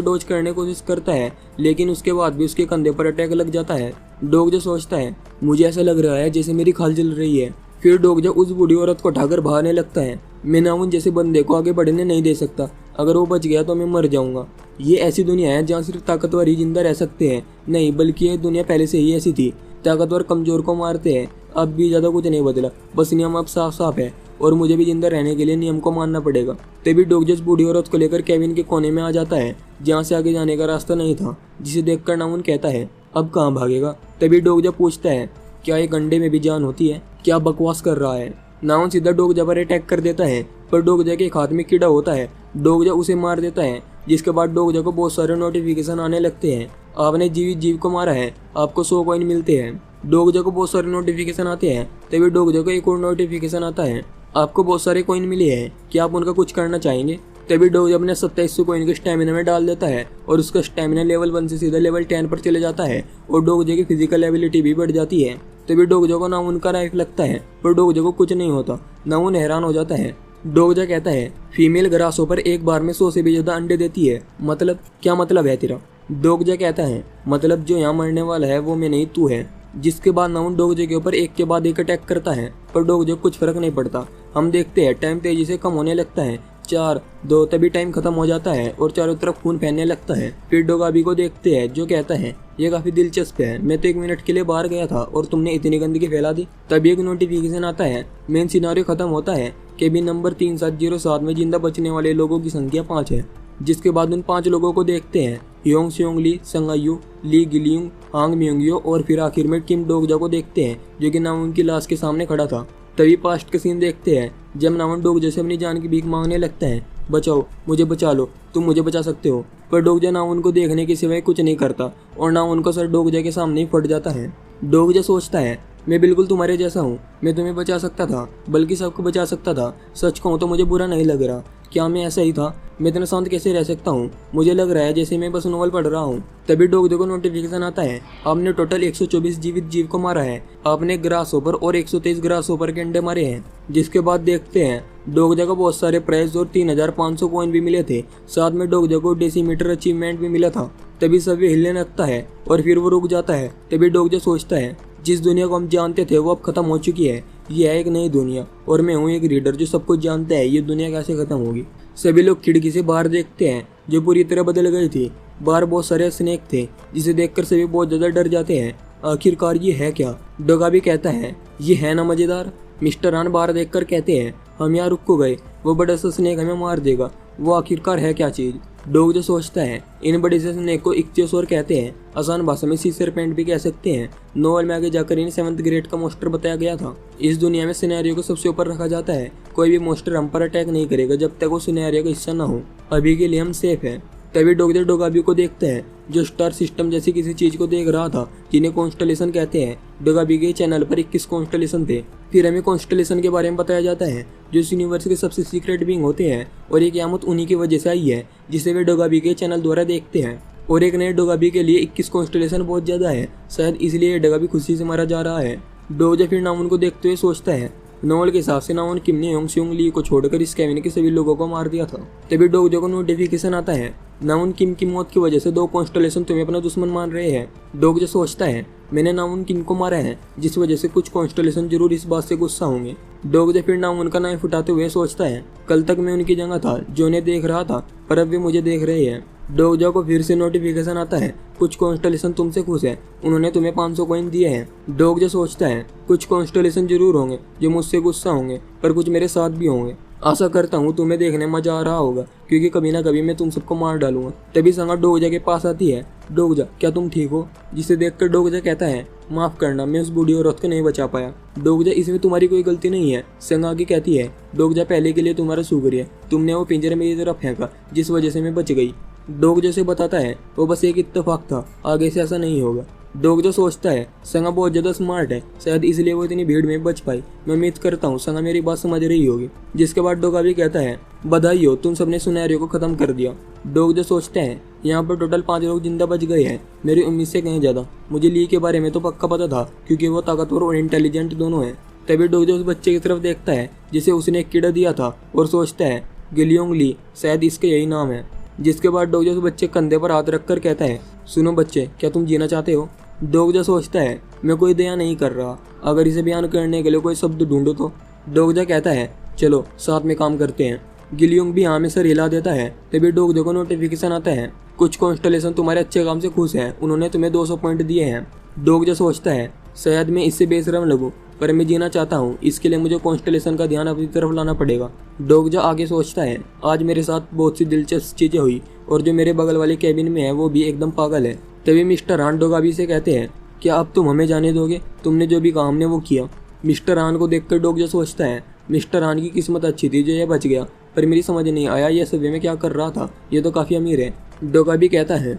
डोज करने की कोशिश करता है, लेकिन उसके बाद भी उसके कंधे पर अटैक लग जाता है। डोगजो सोचता है, मुझे ऐसा लग रहा है जैसे मेरी खाल जल रही है। फिर डोगजो उस बूढ़ी औरत को उठाकर भागने लगता है। मैं नामुन जैसे बंदे को आगे बढ़ने नहीं दे सकता, अगर वो बच गया तो मैं मर जाऊंगा। ये ऐसी दुनिया है जहाँ सिर्फ ताकतवर ही जिंदा रह सकते हैं। नहीं, बल्कि ये दुनिया पहले से ही ऐसी थी, ताकतवर कमजोर को मारते हैं। अब भी ज़्यादा कुछ नहीं बदला, बस नियम अब साफ साफ है और मुझे भी जिंदा रहने के लिए नियम को मानना पड़ेगा। तभी डोगजो बूढ़ी औरत को लेकर केविन के कोने में आ जाता है, जहाँ से आगे जाने का रास्ता नहीं था, जिसे देखकर नामुन कहता है, अब कहाँ भागेगा। तभी डोगजो पूछता है, क्या एक अंडे में भी जान होती है? क्या बकवास कर रहा है? नामुन सीधा डोगजो पर अटैक कर देता है, पर डोगजो के एक हाथ में कीड़ा होता है। डोगजो उसे मार देता है, जिसके बाद डोगजो को बहुत सारे नोटिफिकेशन आने लगते हैं। आपने जीवित जीव को मारा है, आपको 100 कॉइन मिलते हैं। डोगजो को बहुत सारे नोटिफिकेशन आते हैं। तभी डोगजो को एक और नोटिफिकेशन आता है, आपको बहुत सारे कॉइन मिले हैं, क्या आप उनका कुछ करना चाहेंगे? तभी डोगजो अपने 2700 कॉइन के स्टेमिना में डाल देता है और उसका स्टेमिना लेवल 1 से सीधा लेवल 10 पर चले जाता है और डोगजो की फिजिकल एबिलिटी भी बढ़ जाती है। तभी डोगजो को नामुन का नाइफ लगता है, पर डोगजो को कुछ नहीं होता। नामुन हैरान हो जाता है। डोगजो कहता है, फीमेल ग्रासों पर एक बार में 100 से भी ज्यादा अंडे देती है, मतलब क्या मतलब है तेरा? डोगजो कहता है, मतलब जो यहाँ मरने वाला है वो मैं नहीं, तू है। जिसके बाद नामुन डोगजो के ऊपर एक के बाद एक अटैक करता है, पर डोगजो कुछ फर्क नहीं पड़ता। हम देखते हैं टाइम तेजी से कम होने लगता है। 4, 2, तभी टाइम खत्म हो जाता है और चारों तरफ खून फैलने लगता है। फिर डोगाबी को देखते हैं, जो कहता है, ये काफी दिलचस्प है, मैं तो 1 मिनट के लिए बाहर गया था और तुमने इतनी गंदगी फैला दी। तभी एक नोटिफिकेशन आता है, मेन सिनारियो खत्म होता है। केबिन नंबर 3707 में जिंदा बचने वाले लोगों की संख्या 5 है। जिसके बाद उन 5 लोगों को देखते हैं, योंग सियोंग ली, संगायू, ली गिलियोंग, हांग मियोंगयो और फिर आखिर में किम डोगजो को देखते हैं, जो कि नामुन की लाश के सामने खड़ा था। तभी पास्ट का सीन देखते हैं, जब नामुन डोगजो से अपनी जान की भीख मांगने लगता है, बचाओ, मुझे बचा लो, तुम मुझे बचा सकते हो। पर डोगजो नामुन को देखने के सिवाय कुछ नहीं करता और नामुन का सर डोगजो के सामने ही फट जाता है। डोगजो सोचता है, मैं बिल्कुल तुम्हारे जैसा हूँ, मैं तुम्हें बचा सकता था, बल्कि सबको बचा सकता था। सच कहूँ तो मुझे बुरा नहीं लग रहा। क्या मैं ऐसा ही था? मैं इतना शांत कैसे रह सकता हूँ? मुझे लग रहा है जैसे मैं बस नोवेल पढ़ रहा हूँ। तभी डोगजो को नोटिफिकेशन आता है, आपने टोटल 124 जीवित जीव को मारा है। आपने ग्रासहोपर और 123 ग्रासहोपर के अंडे मारे हैं। जिसके बाद देखते हैं, डोगजो को बहुत सारे प्राइज और 3500 कॉइन भी मिले थे। साथ में डोगजो को डेसीमीटर अचीवमेंट भी मिला था। तभी सभी हिलने लगता है और फिर वो रुक जाता है। तभी डोगजो सोचता है, जिस दुनिया को हम जानते थे वो अब खत्म हो चुकी है। ये है एक नई दुनिया और मैं हूँ एक रीडर जो सब कुछ जानता है। ये दुनिया कैसे खत्म होगी? सभी लोग खिड़की से बाहर देखते हैं, जो पूरी तरह बदल गई थी। बाहर बहुत सारे स्नेक थे, जिसे देखकर सभी बहुत ज्यादा डर जाते हैं। आखिरकार ये है क्या? डोगाबी कहता है, ये है ना मजेदार। मिस्टर हान बाहर देखकर कहते हैं, हम यहाँ रुक को गए, वो बड़ा सा स्नेक हमें मार देगा। वो आखिरकार है क्या चीज? डोगजो सोचता है, इन बड़े से स्नेक को इक्तियोसोर कहते हैं। आसान भाषा में सी सरपेंट भी कह सकते हैं। नोवेल में आगे जाकर इन 7th ग्रेड का मोस्टर बताया गया था। इस दुनिया में सिनेरियो को सबसे ऊपर रखा जाता है। कोई भी मोस्टर हम पर अटैक नहीं करेगा जब तक वो सिनेरियो का हिस्सा ना हो। अभी के लिए हम सेफ है। तभी डोगजो डोगाबी को देखते हैं, जो स्टार सिस्टम जैसी किसी चीज को देख रहा था, जिन्हें कॉन्स्टलेशन कहते हैं। डोगाबी के चैनल पर 21 कॉन्स्टलेशन थे। फिर हमें कॉन्स्टलेशन के बारे में बताया जाता है, जो इस यूनिवर्स के सबसे सीक्रेट बीइंग होते हैं और ये क़यामत उन्हीं की वजह से आई है, जिसे वे डोगाबी के चैनल द्वारा देखते हैं। और एक नए डोगाबी के लिए 21 कॉन्स्टलेशन बहुत ज्यादा है, शायद इसलिए डोगाबी खुशी से मारा जा रहा है। डोगजो फिर नामुन को देखते हुए सोचता है, नोवेल के हिसाब से नामुन किम ने योंग सियोंग ली को छोड़कर इस केबिन के सभी लोगों को मार दिया था। तभी डोगजो को नोटिफिकेशन आता है, नामुन किम की मौत की वजह से 2 कॉन्स्टलेशन तुम्हें अपना दुश्मन मान रहे हैं। डोगजो सोचता है, मैंने नामुन किम को मारा है, जिस वजह से कुछ कॉन्स्टलेशन जरूर इस बात से गुस्सा होंगे। डोगजो फिर नामुन का नाइफ उठाते हुए सोचता है, कल तक मैं उनकी जगह था जो उन्हें देख रहा था, पर अब वे मुझे देख रहे हैं। डोगजो को फिर से नोटिफिकेशन आता है, कुछ कॉन्स्टलेशन तुमसे खुश है, उन्होंने तुम्हें 500 कॉइन दिए हैं। डोगजो सोचता है, कुछ कॉन्स्टलेशन जरूर होंगे जो मुझसे गुस्सा होंगे, पर कुछ मेरे साथ भी होंगे। आशा करता हूँ तुम्हें देखने मजा आ रहा होगा, क्योंकि कभी ना कभी मैं तुम सबको मार डालूंगा। तभी संगा डोगजो के पास आती है। डोगजो, क्या तुम ठीक हो? जिसे देखकर डोगजो कहता है, माफ करना, मैं उस बूढ़ी औरत को नहीं बचा पाया। डोगजो, इसमें तुम्हारी कोई गलती नहीं है। संगागी कहती है, डोगजो, पहले के लिए तुम्हारा शुक्रिया, तुमने वो पिंजरे मेरी तरफ फेंका, जिस वजह से मैं बच गई। डोगजो से बताता है, वो बस एक इत्तेफाक था, आगे से ऐसा नहीं होगा। डोगजो सोचता है, संगा बहुत ज्यादा स्मार्ट है, शायद इसलिए वो इतनी भीड़ में बच पाई। मैं उम्मीद करता हूँ संगा मेरी बात समझ रही होगी। जिसके बाद डोगाबी कहता है, बधाई हो, तुम सबने सिनेरियो को खत्म कर दिया। डोगजो सोचते हैं, यहाँ पर टोटल 5 लोग जिंदा बच गए हैं, मेरी उम्मीद से कहीं ज्यादा। मुझे ली के बारे में तो पक्का पता था, क्योंकि वो ताकतवर और इंटेलिजेंट दोनों हैं। तभी डोगजा उस बच्चे की तरफ देखता है जिसे उसने एक कीड़ा दिया था और सोचता है गिलियोंग ली, शायद इसका यही नाम है। जिसके बाद डोगजा उस बच्चे कंधे पर हाथ रखकर कहता है, सुनो बच्चे, क्या तुम जीना चाहते हो? डोगजा सोचता है, मैं कोई दया नहीं कर रहा, अगर इसे बयान करने के लिए कोई शब्द ढूंढो तो। डोगजा कहता है, चलो साथ में काम करते हैं। गिलियोंग भी हाँ में सर हिला देता है। तभी डोगजा को नोटिफिकेशन आता है, कुछ कॉन्स्टलेशन तुम्हारे अच्छे काम से खुश हैं, उन्होंने तुम्हें 200 पॉइंट दिए हैं। डोगजा सोचता है, शायद मैं इससे बेशरम लगूं, पर मैं जीना चाहता हूँ, इसके लिए मुझे कॉन्स्टलेशन का ध्यान अपनी तरफ लाना पड़ेगा। डोगजा आगे सोचता है, आज मेरे साथ बहुत सी दिलचस्प चीजें हुई और जो मेरे बगल वाले कैबिन में है वो भी एकदम पागल है। तभी मिस्टर हान डोगाबी से कहते हैं, क्या अब तुम हमें जाने दोगे? तुमने जो भी कहा हमने वो किया। मिस्टर हान को देखकर डोगजा सोचता है, मिस्टर हान की किस्मत अच्छी थी जो ये बच गया, पर मेरी समझ नहीं आया ये सभी में क्या कर रहा था, ये तो काफ़ी अमीर है। डोगाबी कहता है,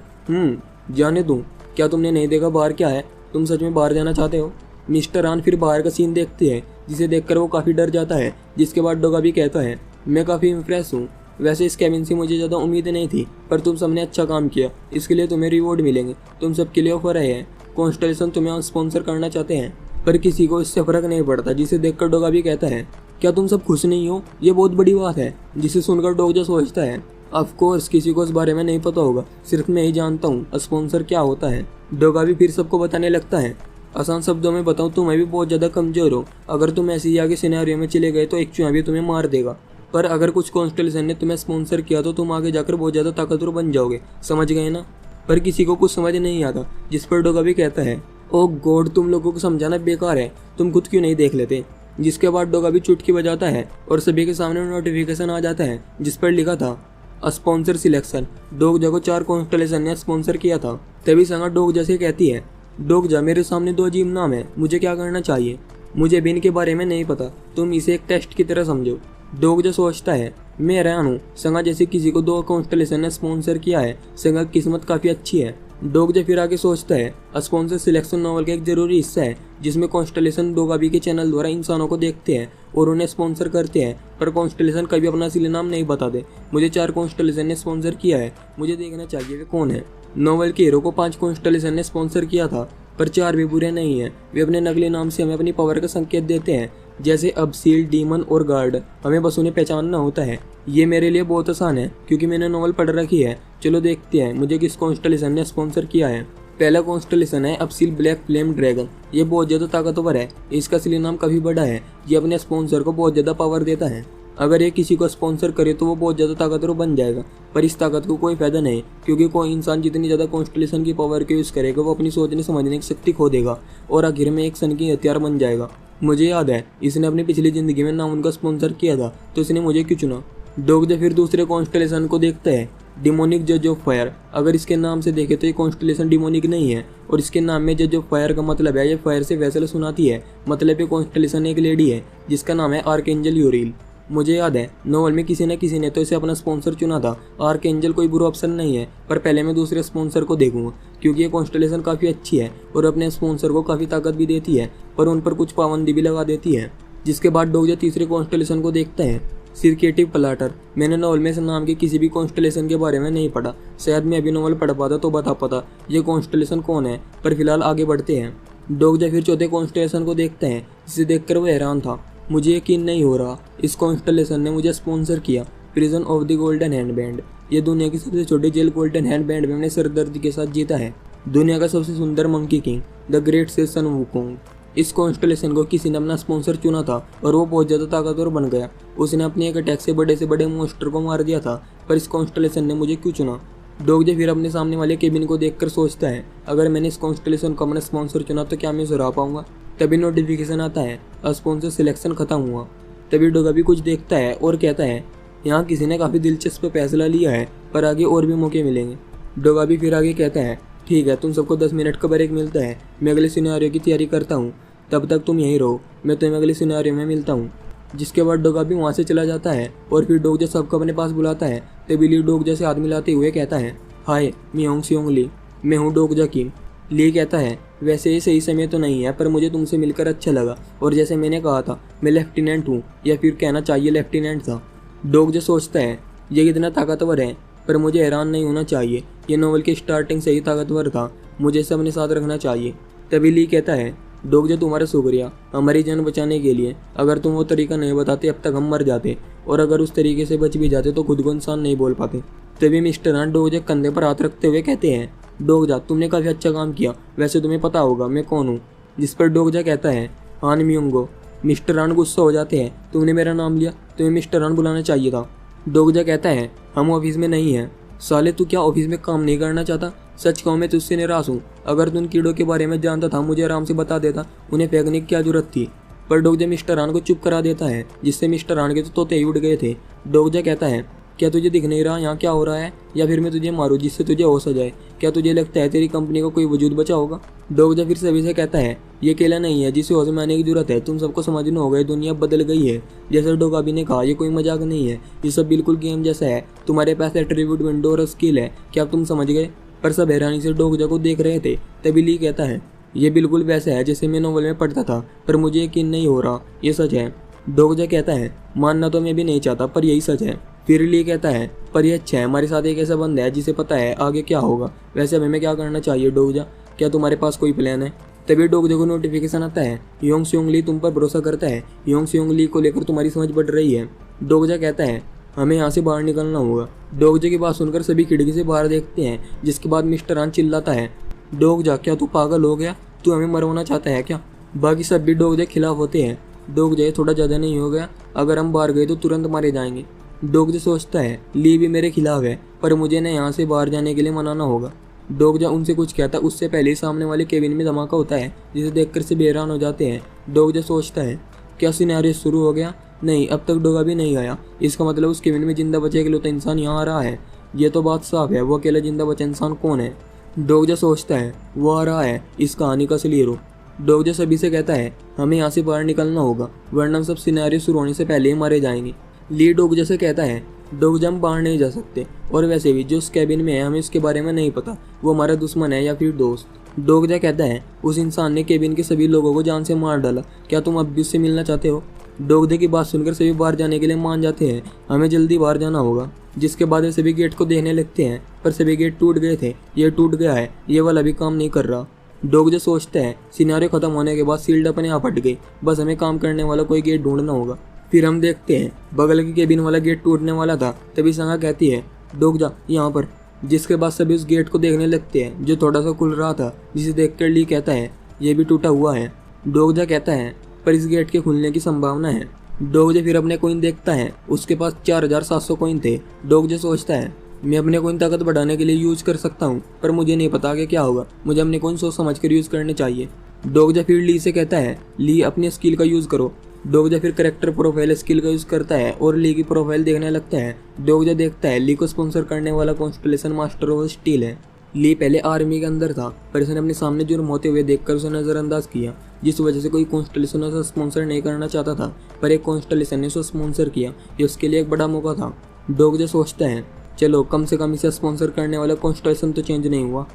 जाने दूँ, क्या तुमने नहीं देखा बाहर क्या है? तुम सच में बाहर जाना चाहते हो? मिस्टर हान फिर बाहर का सीन देखते हैं, जिसे देखकर वो काफ़ी डर जाता है। जिसके बाद डोगाबी कहता है, मैं काफ़ी इम्प्रेस हूँ, वैसे इस कैबिन से मुझे ज़्यादा उम्मीद नहीं थी, पर तुम सबने अच्छा काम किया, इसके लिए तुम्हें रिवॉर्ड मिलेंगे। तुम सबके लिए ऑफर है, कॉन्स्टलेशन तुम्हें स्पॉन्सर करना चाहते हैं, पर किसी को इससे फर्क नहीं पड़ता। जिसे देखकर डोगाबी कहता है, क्या तुम सब खुश नहीं हो? ये बहुत बड़ी बात है। जिसे सुनकर डोगजा सोचता है, ऑफ कोर्स किसी को इस बारे में नहीं पता होगा, सिर्फ मैं ही जानता हूँ स्पॉन्सर क्या होता है। डोगाबी फिर सबको बताने लगता है, आसान शब्दों में बताऊँ तो मैं भी बहुत ज़्यादा कमज़ोर हूँ, अगर तुम ऐसे ही आगे सिनेरियो में चले गए तो एक चूहा भी तुम्हें मार देगा, पर अगर कुछ कॉन्स्टलेशन ने तुम्हें स्पॉन्सर किया तो तुम आगे जाकर बहुत ज़्यादा ताकतवर बन जाओगे, समझ गए ना? पर किसी को कुछ समझ नहीं आता। जिस पर डोगाबी कहता है, ओ गॉड, तुम लोगों को समझाना बेकार है, तुम खुद क्यों नहीं देख लेते? जिसके बाद डोगाबी चुटकी बजाता है और सभी के सामने नोटिफिकेशन आ जाता है जिस पर लिखा था स्पॉन्सर सिलेक्शन। डोगजा को 4 कॉन्स्टलेशन ने स्पॉन्सर किया था। तभी संगा डोगजा से कहती है, डोगजा मेरे सामने 2 अजीब नाम है, मुझे क्या करना चाहिए? मुझे भी इनके बारे में नहीं पता, तुम इसे एक टेस्ट की तरह समझो। डोगजा सोचता है, मैं हैरान हूँ, संगा जैसे किसी को 2 कॉन्स्टलेशन ने स्पॉन्सर किया है, संगा किस्मत काफ़ी अच्छी है। डोगजा फिर आगे सोचता है, स्पॉन्सर सिलेक्शन नॉवल का एक जरूरी हिस्सा है जिसमें कॉन्स्टलेशन डोगाबी के चैनल द्वारा इंसानों को देखते हैं और उन्हें स्पॉन्सर करते हैं, पर कॉन्स्टलेशन कभी अपना असली नाम नहीं बताते। मुझे 4 कॉन्स्टलेशन ने स्पॉन्सर किया है, मुझे देखना चाहिए वे कौन है। नॉवल के हीरो को 5 कॉन्स्टलेशन ने स्पॉन्सर किया था, पर 4 भी बुरे नहीं हैं, वे अपने नकली नाम से हमें अपनी पावर का संकेत देते हैं, जैसे अबसील, डीमन और गार्ड, हमें बस उन्हें पहचानना होता है। ये मेरे लिए बहुत आसान है क्योंकि मैंने नॉवल पढ़ रखी है। चलो देखते हैं मुझे किस कॉन्स्टलेशन ने स्पॉन्सर किया है। पहला कॉन्स्टलेशन है अबसील ब्लैक फ्लेम ड्रैगन। ये बहुत ज़्यादा ताकतवर है, इसका असली नाम काफ़ी बड़ा है, ये अपने स्पॉन्सर को बहुत ज़्यादा पावर देता है। अगर ये किसी को स्पॉन्सर करे तो वो बहुत ज़्यादा ताकतवर बन जाएगा, पर इस ताकत को कोई फायदा नहीं, क्योंकि कोई इंसान जितनी ज़्यादा कॉन्स्टलेशन की पावर का यूज़ करेगा वो अपनी सोचने समझने की शक्ति खो देगा और आखिर में एक सन की हथियार बन जाएगा। मुझे याद है इसने अपनी पिछली ज़िंदगी में नाम उनका स्पॉन्सर किया था, तो इसने मुझे क्यों चुना। डोगजा फिर दूसरे कॉन्स्टलेशन को देखता है, डिमोनिक जज ऑफ फायर। अगर इसके नाम से देखे तो ये कॉन्स्टलेशन डिमोनिक नहीं है, और इसके नाम में जज ऑफ फायर का मतलब है ये फायर से वैसल सुनाती है, मतलब ये कॉन्स्टलेशन एक लेडी है जिसका नाम है आर्कएंजल यूरिल। मुझे याद है नॉवल में किसी न किसी ने तो इसे अपना स्पॉन्सर चुना था। आर्कएंजल कोई बुरा ऑप्शन नहीं है, पर पहले मैं दूसरे स्पॉन्सर को देखूंगा क्योंकि ये कॉन्स्टलेशन काफ़ी अच्छी है और अपने स्पॉन्सर को काफ़ी ताकत भी देती है, पर उन पर कुछ पाबंदी भी लगा देती है। जिसके बाद डोगजा तीसरे कॉन्स्टलेशन को देखता है, सिरकेटिव प्लाटर। मैंने नॉवल में इस नाम के किसी भी कॉन्स्टलेशन के बारे में नहीं पढ़ा, शायद मैं अभी नॉवल पढ़ पाता तो बता पाता ये कॉन्स्टलेशन कौन है, पर फिलहाल आगे बढ़ते हैं। डोगजा फिर चौथे कॉन्स्टलेशन को देखते हैं, जिसे देखकर वो हैरान था। मुझे यकीन नहीं हो रहा, इस कॉन्स्टलेशन ने मुझे स्पॉन्सर किया। Prison of the golden handband. ये दुनिया की सबसे छोटी जेल गोल्डन हैंडबैंड में मैंने सरदर्दी के साथ जीता है। दुनिया का सबसे सुंदर monkey king, the great session Wukong. इस कॉन्स्टलेशन को किसी ने अपना स्पॉन्सर चुना था और वो बहुत ज़्यादा ताकतवर बन गया। उसने अपने एक अटैक से बड़े मोन्स्टर को मार दिया था, पर इस कॉन्स्टलेशन ने मुझे क्यों चुना। डोगजा फिर अपने सामने वाले केबिन को देखकर सोचता है, अगर मैंने इस कॉन्स्टलेशन को अपना स्पॉन्सर चुना तो क्या मैं उसे हरा पाऊंगा। तभी नोटिफिकेशन आता है, स्पॉन्सर सिलेक्शन खत्म हुआ। तभी डोगा भी कुछ देखता है और कहता है, यहाँ किसी ने काफ़ी दिलचस्प फैसला लिया है, पर आगे और भी मौके मिलेंगे। डोगा भी फिर आगे कहता है, ठीक है, तुम सबको 10 मिनट का ब्रेक मिलता है, मैं अगले सिनेरियो की तैयारी करता हूँ, तब तक तुम यहीं रहो, मैं तुम्हें अगले सिनेरियो में मिलता हूँ। जिसके बाद डोगा भी वहाँ से चला जाता है और फिर डोगजा सबको अपने पास बुलाता है। तभी ली डोगजा से हाथ मिलाते हुए कहता है, हाय मैं होंग सियोंग ली, मैं हूँ डोगजा किंग। ली कहता है, वैसे ये सही समय तो नहीं है, पर मुझे तुमसे मिलकर अच्छा लगा, और जैसे मैंने कहा था मैं लेफ्टिनेंट हूँ, या फिर कहना चाहिए लेफ्टिनेंट था। डोगजा सोचता है, ये कितना ताकतवर है, पर मुझे हैरान नहीं होना चाहिए, ये नॉवल की स्टार्टिंग से ही ताकतवर था, मुझे इसे अपने साथ रखना चाहिए। तभी ली कहता है, डोगजा तुम्हारा शुक्रिया हमारी जान बचाने के लिए। अगर तुम वो तरीका नहीं बताते अब तक हम मर जाते, और अगर उस तरीके से बच भी जाते तो खुद को इंसान नहीं बोल पाते। तभी मिस्टर हान डोगजा कंधे पर हाथ रखते हुए कहते हैं, डोगजा तुमने काफ़ी अच्छा काम किया, वैसे तुम्हें पता होगा मैं कौन हूँ। जिस पर डोगजा कहता है, हान म्यूंगो। मिस्टर हान गुस्सा हो जाते हैं, तुमने मेरा नाम लिया, तुम्हें मिस्टर हान बुलाना चाहिए था। डोगजा कहता है, हम ऑफिस में नहीं हैं। साले तू क्या ऑफिस में काम नहीं करना चाहता? सच कहूँ मैं तुझसे निराश हूँ। अगर तू उन कीड़ों के बारे में जानता था मुझे आराम से बता देता, उन्हें फेंकने की क्या जरूरत थी। पर डोगजा मिस्टर हान को चुप करा देता है, जिससे मिस्टर हान के तो तोते ही उड़ गए थे। डोगजा कहता है, क्या तुझे दिख नहीं रहा यहाँ क्या हो रहा है, या फिर मैं तुझे मारूं जिससे तुझे होश आ जाए? क्या तुझे लगता है तेरी कंपनी को कोई वजूद बचा होगा? डोगजा फिर सभी से कहता है, ये केला नहीं है जिसे होश में आने की जरूरत है, तुम सबको समझना होगा दुनिया बदल गई है। जैसे डोगाबी ने कहा, ये कोई मजाक नहीं है, ये सब बिल्कुल गेम जैसा है। तुम्हारे पास एट्रीब्यूट विंडो और स्किल है, क्या तुम समझ गए? पर सब हैरानी से डोगजा को देख रहे थे। तभी ली कहता है, ये बिल्कुल वैसा है जैसे मैं नोवेल में पढ़ता था, पर मुझे यकीन नहीं हो रहा ये सच है। डोगजा कहता है, मानना तो मैं भी नहीं चाहता पर यही सच है। फिर ली कहता है, पर यह अच्छा है, हमारे साथ एक ऐसा बंदा है जिसे पता है आगे क्या होगा। वैसे अब हमें क्या करना चाहिए डोगजा, क्या तुम्हारे पास कोई प्लान है? तभी डोगजा को नोटिफिकेशन आता है, योंग स्योंग ली तुम पर भरोसा करता है, योंग स्योंग ली को लेकर तुम्हारी समझ बढ़ रही है। डोगजा कहता है, हमें यहाँ से बाहर निकलना होगा। डोगजा की बात सुनकर सभी खिड़की से बाहर देखते हैं, जिसके बाद मिस्टर हान चिल्लाता है, डोगजा क्या तू पागल हो गया? तू हमें मरवाना चाहता है क्या? बाकी सब भी डोगजा के खिलाफ होते हैं। डोगजा थोड़ा ज़्यादा नहीं हो गया, अगर हम बाहर गए तो तुरंत मारे जाएंगे। डोगजा सोचता है, ली भी मेरे खिलाफ है, पर मुझे ना यहाँ से बाहर जाने के लिए मनाना होगा। डोगजा उनसे कुछ कहता उससे पहले ही सामने वाले केबिन में धमाका होता है, जिसे देखकर से हैरान हो जाते हैं। डोगजा सोचता है, क्या सिनेरियो शुरू हो गया? नहीं, अब तक डोगा भी नहीं आया। इसका मतलब उस केबिन में जिंदा बचे इकलौता इंसान यहाँ आ रहा है। ये तो बात साफ है, वो अकेला जिंदा बचा इंसान कौन है? डोगजा सोचता है, वो आ रहा है इस कहानी का असली हीरो। डोगजा सभी से कहता है, हमें यहाँ से बाहर निकलना होगा, वरना हम सब सिनेरियो शुरू होने से पहले ही मारे जाएंगे। ली डोगजा से कहता है, डोगजा हम बाहर नहीं जा सकते, और वैसे भी जो उस कैबिन में है हमें इसके बारे में नहीं पता, वो हमारा दुश्मन है या फिर दोस्त। डोगजा कहता है, उस इंसान ने केबिन के सभी लोगों को जान से मार डाला, क्या तुम अब भी उससे मिलना चाहते हो? डोगजा की बात सुनकर सभी बाहर जाने के लिए मान जाते हैं, हमें जल्दी बाहर जाना होगा। जिसके बाद वे सभी गेट को देखने लगते हैं, पर सभी गेट टूट गए थे। ये टूट गया है, ये वाला भी काम नहीं कर रहा। डोगजा सोचता है, सिनेरियो खत्म होने के बाद सील्ड अपने आप हट गई, बस हमें काम करने वाला कोई गेट ढूंढना होगा। फिर हम देखते हैं बगल के केबिन वाला गेट टूटने वाला था, तभी संगा कहती है, डोगजा यहाँ पर। जिसके बाद सभी उस गेट को देखने लगते हैं जो थोड़ा सा खुल रहा था, जिसे देखकर ली कहता है, ये भी टूटा हुआ है। डोगजा कहता है, पर इस गेट के खुलने की संभावना है। डोगजा फिर अपने कोइन देखता है, उसके पास 4700 कोइन थे। डोगजा सोचता है, मैं अपने कोइन ताकत बढ़ाने के लिए यूज कर सकता हूँ, पर मुझे नहीं पता कि क्या होगा, मुझे अपने कोइन सोच समझ कर यूज करने चाहिए। डोगजा फिर ली से कहता है, ली अपनी स्किल का यूज करो। डोगजा फिर करेक्टर प्रोफाइल स्किल का यूज करता है और ली की प्रोफाइल देखने लगता है। डोगजा देखता है ली को स्पॉन्सर करने वाला कॉन्स्टलेशन मास्टर ऑफ स्टील है। ली पहले आर्मी के अंदर था, पर इसने अपने सामने जुर्म होते हुए देखकर उसे नजरअंदाज किया, जिस वजह से कोई कॉन्स्टलेशन उसे स्पॉन्सर नहीं करना चाहता था, पर एक कॉन्स्टलेशन ने उसे स्पॉन्सर किया। ये उसके लिए एक बड़ा मौका था। डोगजा सोचता है, चलो कम से कम इसे स्पॉन्सर करने वाला कॉन्स्टलेशन तो चेंज नहीं हुआ।